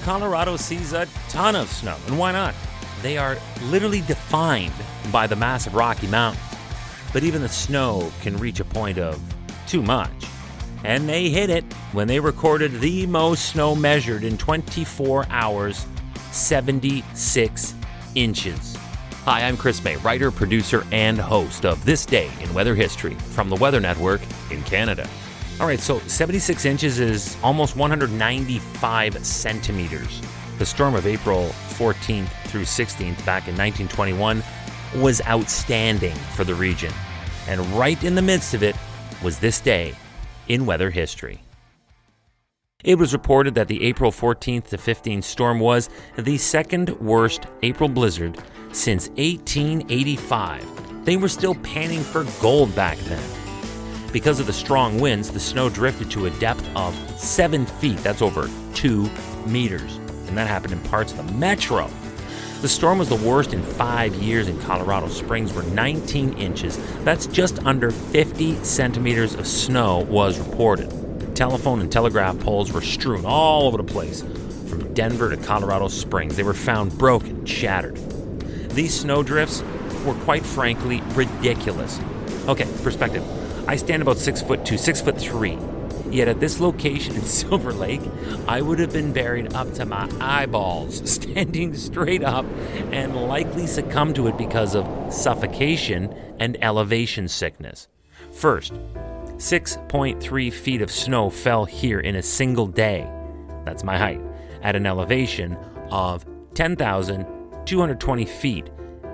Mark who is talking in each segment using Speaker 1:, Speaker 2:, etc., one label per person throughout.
Speaker 1: Colorado sees a ton of snow, and why not? They are literally defined by the massive Rocky Mountains. But even the snow can reach a point of too much. And they hit it when they recorded the most snow measured in 24 hours, 76 inches. Hi, I'm Chris May, writer, producer, and host of This Day in Weather History from the Weather Network in Canada. All right, so 76 inches is almost 195 centimeters. The storm of April 14th through 16th back in 1921 was outstanding for the region. And right in the midst of it was this day in weather history. It was reported that the April 14th to 15th storm was the second worst April blizzard since 1885. They were still panning for gold back then. Because of the strong winds, the snow drifted to a depth of 7 feet. That's over 2 meters. And that happened in parts of the metro. The storm was the worst in 5 years in Colorado Springs, where 19 inches, that's just under 50 centimeters of snow, was reported. Telephone and telegraph poles were strewn all over the place, from Denver to Colorado Springs. They were found broken, shattered. These snow drifts were quite frankly ridiculous. Okay, perspective. I stand about 6'2", 6'3". Yet at this location in Silver Lake, I would have been buried up to my eyeballs, standing straight up, and likely succumbed to it because of suffocation and elevation sickness. First, 6.3 feet of snow fell here in a single day. That's my height, at an elevation of 10,220 feet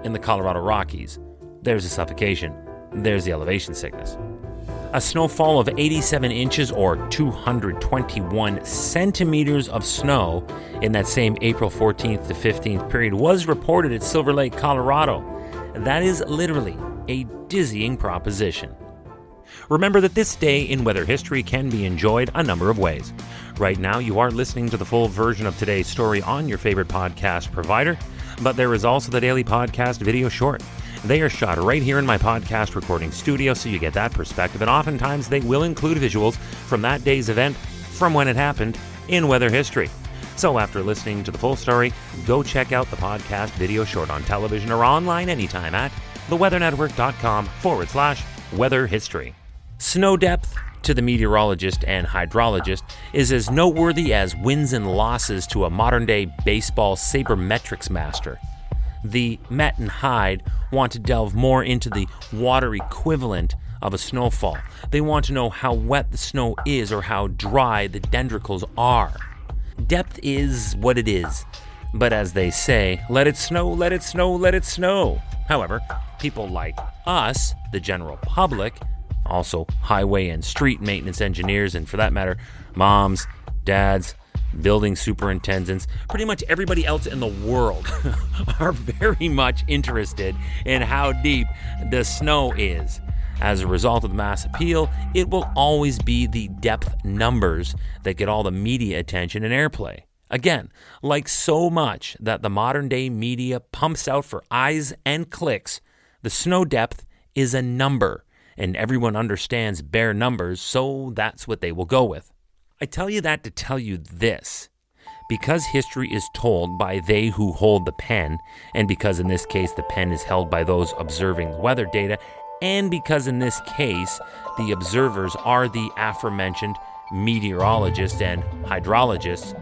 Speaker 1: in the Colorado Rockies. There's the suffocation. There's the elevation sickness. A snowfall of 87 inches or 221 centimeters of snow in that same April 14th to 15th period was reported at Silver Lake, Colorado. That is literally a dizzying proposition. Remember that this day in weather history can be enjoyed a number of ways. Right now, you are listening to the full version of today's story on your favorite podcast provider, but there is also the daily podcast video short. They are shot right here in my podcast recording studio, so you get that perspective, and oftentimes they will include visuals from that day's event, from when it happened in weather history. So after listening to the full story, go check out the podcast video short on television or online anytime at theweathernetwork.com/weather history. Snow depth to the meteorologist and hydrologist is as noteworthy as wins and losses to a modern-day baseball sabermetrics master. The Met and Hyde want to delve more into the water equivalent of a snowfall. They want to know how wet the snow is or how dry the dendricles are. Depth is what it is, but as they say, let it snow, let it snow, let it snow. However, people like us, the general public, also highway and street maintenance engineers, and for that matter, moms, dads, building superintendents, pretty much everybody else in the world are very much interested in how deep the snow is. As a result of the mass appeal, it will always be the depth numbers that get all the media attention and airplay. Again, like so much that the modern day media pumps out for eyes and clicks, the snow depth is a number, and everyone understands bare numbers, so that's what they will go with. I tell you that to tell you this. Because history is told by they who hold the pen, and because in this case the pen is held by those observing weather data, and because in this case the observers are the aforementioned meteorologists and hydrologists,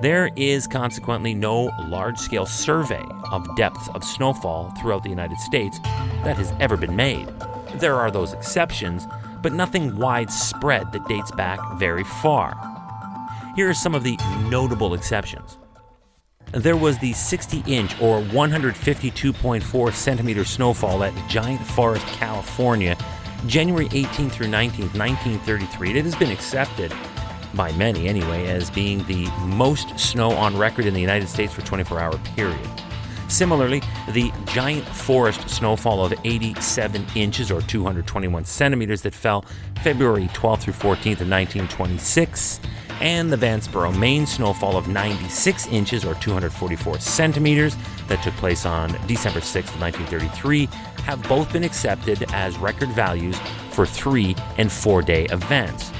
Speaker 1: there is consequently no large-scale survey of depths of snowfall throughout the United States that has ever been made. There are those exceptions, but nothing widespread that dates back very far. Here are some of the notable exceptions. There was the 60-inch or 152.4 centimeter snowfall at Giant Forest, California, January 18th through 19th, 1933. It has been accepted, by many anyway, as being the most snow on record in the United States for a 24-hour period. Similarly, the Giant Forest snowfall of 87 inches or 221 centimeters that fell February 12th through 14th of 1926, and the Vanceboro, Maine snowfall of 96 inches or 244 centimeters that took place on December 6th of 1933 have both been accepted as record values for 3- and 4-day events.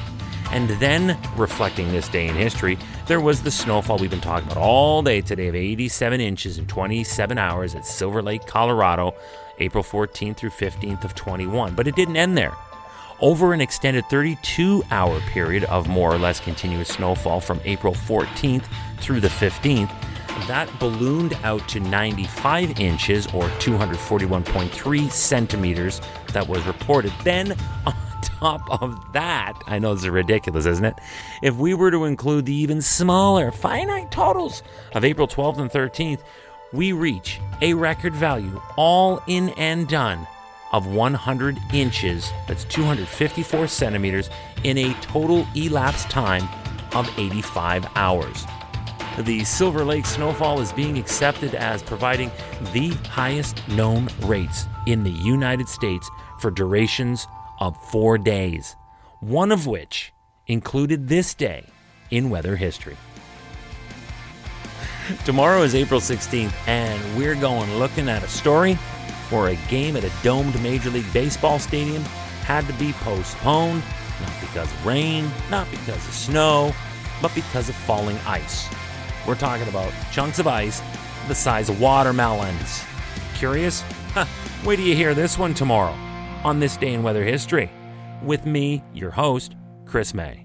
Speaker 1: And then, reflecting this day in history, There was the snowfall we've been talking about all day today of 87 inches in 27 hours at Silver Lake, Colorado, April 14th through 15th of 21. But it didn't end there. Over an extended 32-hour period of more or less continuous snowfall from April 14th through the 15th, that ballooned out to 95 inches or 241.3 centimeters that was reported. Then, on top of that, I know this is ridiculous, isn't it? If we were to include the even smaller finite totals of April 12th and 13th, we reach a record value, all in and done, of 100 inches, that's 254 centimeters, in a total elapsed time of 85 hours. The Silver Lake snowfall is being accepted as providing the highest known rates in the United States for durations of 4 days, one of which included this day in weather history. Tomorrow is April 16th, and we're going looking at a story where a game at a domed Major League Baseball stadium had to be postponed, not because of rain, not because of snow, but because of falling ice. We're talking about chunks of ice the size of watermelons. Curious? Wait till you hear this one tomorrow on This Day in Weather History with me, your host, Chris May.